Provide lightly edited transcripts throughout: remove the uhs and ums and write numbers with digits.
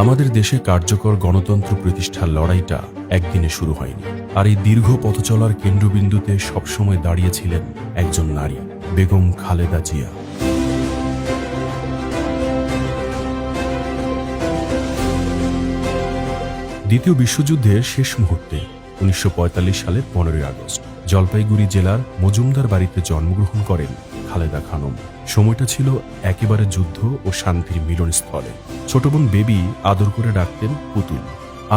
আমাদের দেশে কার্যকর গণতন্ত্র প্রতিষ্ঠার লড়াইটা একদিনে শুরু হয়নি। আর এই দীর্ঘ পথ চলার কেন্দ্রবিন্দুতে সবসময় দাঁড়িয়েছিলেন একজন নারী, বেগম খালেদা জিয়া। দ্বিতীয় বিশ্বযুদ্ধের শেষ মুহূর্তে ১৯৪৫ সালের ১৫ই আগস্ট জলপাইগুড়ি জেলার মজুমদার বাড়িতে জন্মগ্রহণ করেন খালেদা খানম। সময়টা ছিল একেবারে যুদ্ধ ও শান্তির মিলনস্থলে। ছোট বোন বেবি আদর করে ডাকতেন পুতুল।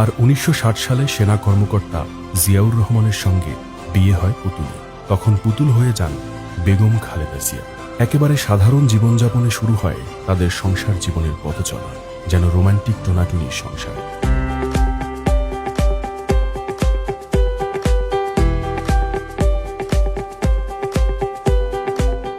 আর ১৯৬০ সালে সেনা কর্মকর্তা জিয়াউর রহমানের সঙ্গে বিয়ে হয় পুতুল। তখন পুতুল হয়ে যান বেগম খালেদা জিয়া। একেবারে সাধারণ জীবনযাপনে শুরু হয় তাদের সংসার জীবনের পথ চলা, যেন রোমান্টিক টোনাটুনির সংসার।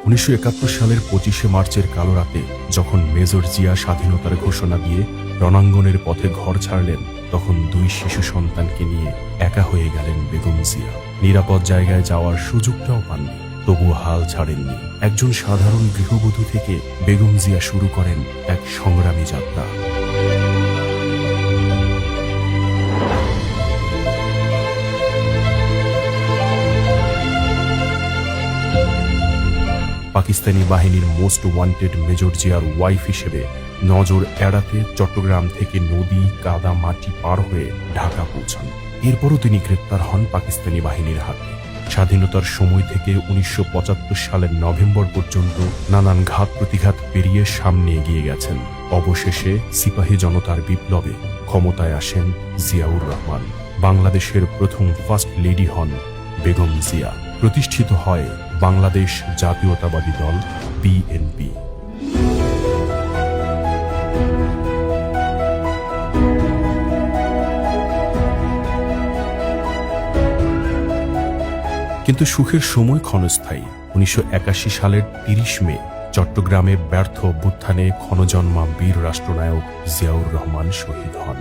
উনিশশো ৭১ সালের ২৫শে মার্চের কালো রাতে যখন মেজর জিয়া স্বাধীনতার ঘোষণা দিয়ে রণাঙ্গনের পথে ঘর ছাড়লেন, তখন দুই শিশু সন্তানকে নিয়ে একা হয়ে গেলেন বেগম জিয়া। নিরাপদ জায়গায় যাওয়ার সুযোগটাও পাননি, তবু হাল ছাড়েননি। একজন সাধারণ গৃহবধূ থেকে বেগম জিয়া শুরু করেন এক সংগ্রামী যাত্রা। পাকিস্তানি বাহিনীর মোস্ট ওয়ান্টেড মেজর জিয়ার ওয়াইফ হিসেবে নজর এড়াতে চট্টগ্রাম থেকে নদী, কাদা, মাটি পার হয়ে ঢাকা পৌঁছান। এরপরও তিনি গ্রেপ্তার হন পাকিস্তানি বাহিনীর হাতে। স্বাধীনতার সময় থেকে ১৯৭৫ সালের নভেম্বর পর্যন্ত নানান ঘাত প্রতিঘাত পেরিয়ে সামনে এগিয়ে গেছেন। অবশেষে সিপাহী জনতার বিপ্লবে ক্ষমতায় আসেন জিয়াউর রহমান। বাংলাদেশের প্রথম ফার্স্ট লেডি হন বেগম জিয়া। প্রতিষ্ঠিত হয় বাংলাদেশ জাতীয়তাবাদী দল বিএনপি। কিন্তু সুখের সময় ক্ষণস্থায়ী। ১৯৮১ সালের ৩০ মে চট্টগ্রামে ব্যর্থ অভ্যুত্থানে ক্ষণজন্মা বীর রাষ্ট্রনায়ক জিয়াউর রহমান শহীদ হন।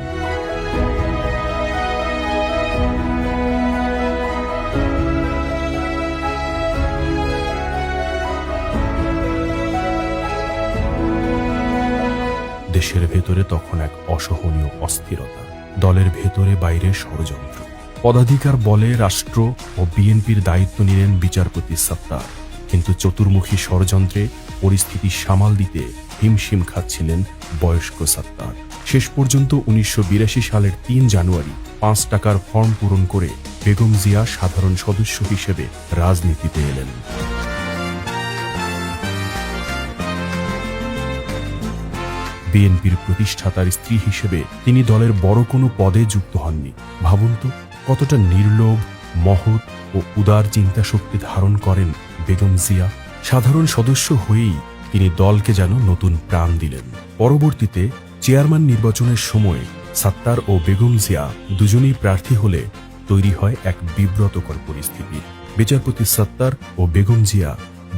দেশের ভেতরে তখন এক অসহনীয় অস্থিরতা, দলের ভেতরে বাইরে ষড়যন্ত্র। পদাধিকার বলে রাষ্ট্র ও বিএনপির দায়িত্ব নিলেন বিচারপতি সত্তার, কিন্তু চতুর্মুখী ষড়যন্ত্রে পরিস্থিতি সামাল দিতে হিমশিম খাচ্ছিলেন বয়স্ক সত্তার। শেষ পর্যন্ত ১৯৮২ সালের ৩ জানুয়ারি ৫ টাকার ফর্ম পূরণ করে বেগম জিয়া সাধারণ সদস্য হিসেবে রাজনীতিতে এলেন। বিএনপির প্রতিষ্ঠাতার স্ত্রী হিসেবে তিনি দলের বড় কোনো পদে যুক্ত হননি। ভাবুন তো কতটা নির্লোভ, মহৎ ও উদার চিন্তাশক্তি ধারণ করেন বেগম জিয়া। সাধারণ সদস্য হয়েই তিনি দলকে যেন নতুন প্রাণ দিলেন। পরবর্তীতে চেয়ারম্যান নির্বাচনের সময় সত্তার ও বেগম জিয়া দুজনেই প্রার্থী হলে তৈরি হয় এক বিব্রতকর পরিস্থিতি। বিচারপতি সত্তার ও বেগম জিয়া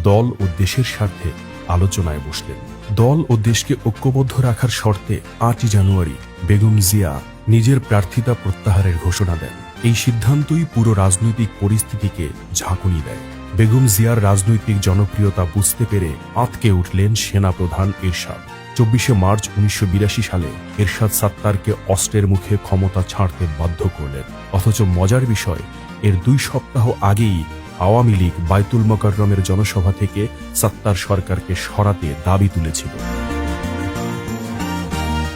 দল ও দেশের স্বার্থে আলোচনায় বসলেন। দল ও দেশকে ঐক্যবদ্ধ রাখার শর্তে ৮ই জানুয়ারি বেগম জিয়া নিজের প্রার্থিতা প্রত্যাহারের ঘোষণা দেন। এই সিদ্ধান্তই পুরো রাজনৈতিক পরিস্থিতিকে ঝাঁকুনি দেয়। বেগম জিয়ার রাজনৈতিক জনপ্রিয়তা বুঝতে পেরে আঁতকে উঠলেন সেনাপ্রধান এরশাদ। ২৪শে মার্চ ১৯৮২ সালে এরশাদ সত্তারকে অস্ত্রের মুখে ক্ষমতা ছাড়তে বাধ্য করলেন। অথচ মজার বিষয়, এর ২ সপ্তাহ আগেই আওয়ামী লীগ বায়তুল মোকাররমের জনসভা থেকে সত্তার সরকারকে সরাতে দাবি তুলেছিল।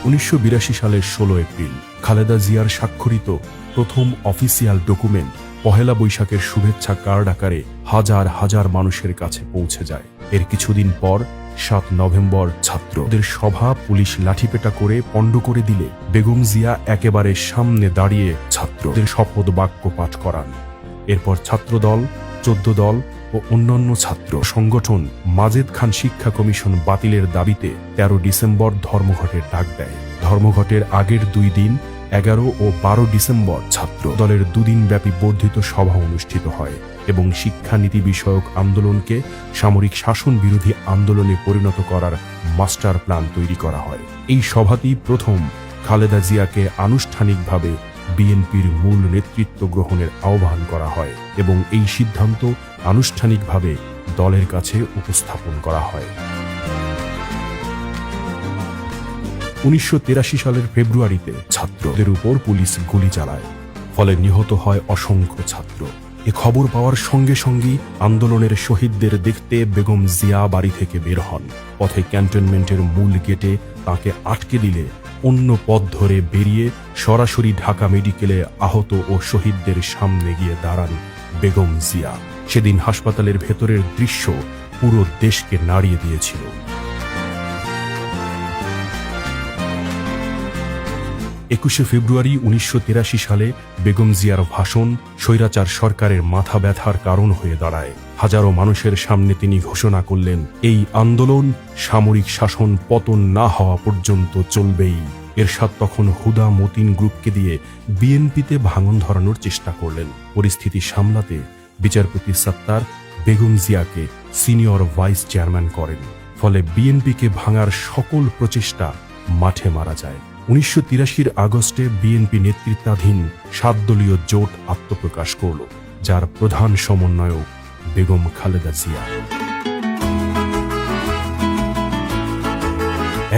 ১৯৮২ সালের ১৬ এপ্রিল খালেদা জিয়ার স্বাক্ষরিত প্রথম অফিসিয়াল ডকুমেন্ট পহেলা বৈশাখের শুভেচ্ছা কার্ড আকারে হাজার হাজার মানুষের কাছে পৌঁছে যায়। এর কিছুদিন পর ৭ নভেম্বর ছাত্রদের সভা পুলিশ লাঠিপেটা করে পণ্ড করে দিলে বেগম জিয়া একেবারে সামনে দাঁড়িয়ে ছাত্রদের শপথ বাক্য পাঠ করান। এরপর ছাত্রদল, ১৪ দল ও অন্যান্য ছাত্র সংগঠন মাজেদ খান শিক্ষা কমিশন বাতিলের দাবিতে ১৩ ডিসেম্বর ধর্মঘটের ডাক দেয়। ধর্মঘটের আগের ২ দিন ১১ ও ১২ ডিসেম্বর ছাত্র দলের ২ দিনব্যাপী বর্ধিত সভা অনুষ্ঠিত হয় এবং শিক্ষানীতি বিষয়ক আন্দোলনকে সামরিক শাসন বিরোধী আন্দোলনে পরিণত করার মাস্টার প্ল্যান তৈরি করা হয়। এই সভাতেই প্রথম খালেদা জিয়াকে আনুষ্ঠানিকভাবে বিএনপির মূল নেতৃত্ব গ্রহণের আহ্বান করা হয় এবং এই সিদ্ধান্ত আনুষ্ঠানিকভাবে দলের কাছে উপস্থাপন করা হয়। 1983 সালের ফেব্রুয়ারিতে ছাত্রদের উপর পুলিশ গুলি চালায়, ফলে নিহত হয় অসংখ্য ছাত্র। এ খবর পাওয়ার সঙ্গে সঙ্গেই আন্দোলনের শহীদদের দেখতে বেগম জিয়া বাড়ি থেকে বের হন। পথে ক্যান্টনমেন্টের মূল গেটে তাকে আটকে দিলে অন্য পথ ধরে বেরিয়ে সরাসরি ঢাকা মেডিকেলে আহত ও শহীদদের সামনে গিয়ে দাঁড়ান বেগম জিয়া। সেদিন হাসপাতালের ভেতরের দৃশ্য পুরো দেশকে নাড়িয়ে দিয়েছিল। 21 ফেব্রুয়ারি 1983 সালে বেগম জিয়ার ভাষণ স্বৈরাচার সরকারের মাথা ব্যথার কারণ হয়ে দাঁড়ায়। হাজারো মানুষের সামনে তিনি ঘোষণা করলেন, এই আন্দোলন সামরিক শাসন পতন না হওয়া পর্যন্ত চলবেই। এরশাদ তখন হুদা মতিন গ্রুপকে দিয়ে বিএনপিতে ভাঙন ধরানোর চেষ্টা করলেন। পরিস্থিতি সামলাতে বিচারপতি সত্তার বেগম জিয়াকে সিনিয়র ভাইস চেয়ারম্যান করেন। ফলে বিএনপিকে ভাঙার সকল প্রচেষ্টা মাঠে মারা যায়। 1983 আগস্টে বিএনপি নেতৃত্বাধীন 7 দলীয় জোট আত্মপ্রকাশ করল, যার প্রধান সমন্বয়ক বেগম খালেদা জিয়া।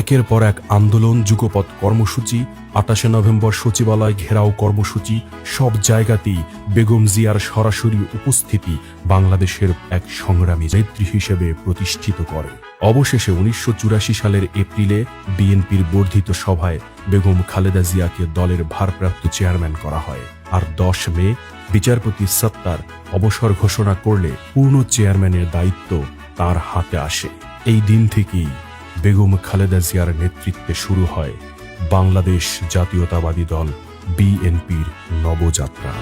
একের পর এক আন্দোলন, যুগপৎ কর্মসূচি, 28 নভেম্বর সচিবালয় ঘেরাও কর্মসূচি, সব জায়গাতেই বেগম জিয়ার সরাসরি উপস্থিতি বাংলাদেশের এক সংগ্রামী নেত্রী হিসেবে প্রতিষ্ঠিত করে। অবশেষে 1984 সালের এপ্রিলে বিএনপির বর্ধিত সভায় বেগম খালেদা জিয়াকে দলের ভারপ্রাপ্ত চেয়ারম্যান করা হয়। আর 10 মে বিচারপতি সত্তার অবসর ঘোষণা করলে পূর্ণ চেয়ারম্যানের দায়িত্ব তার হাতে আসে। এই দিন থেকেই বেগম খালেদা জিয়ার নেতৃত্বে শুরু হয় বাংলাদেশ জাতীয়তাবাদী দল বিএনপির নবযাত্রা।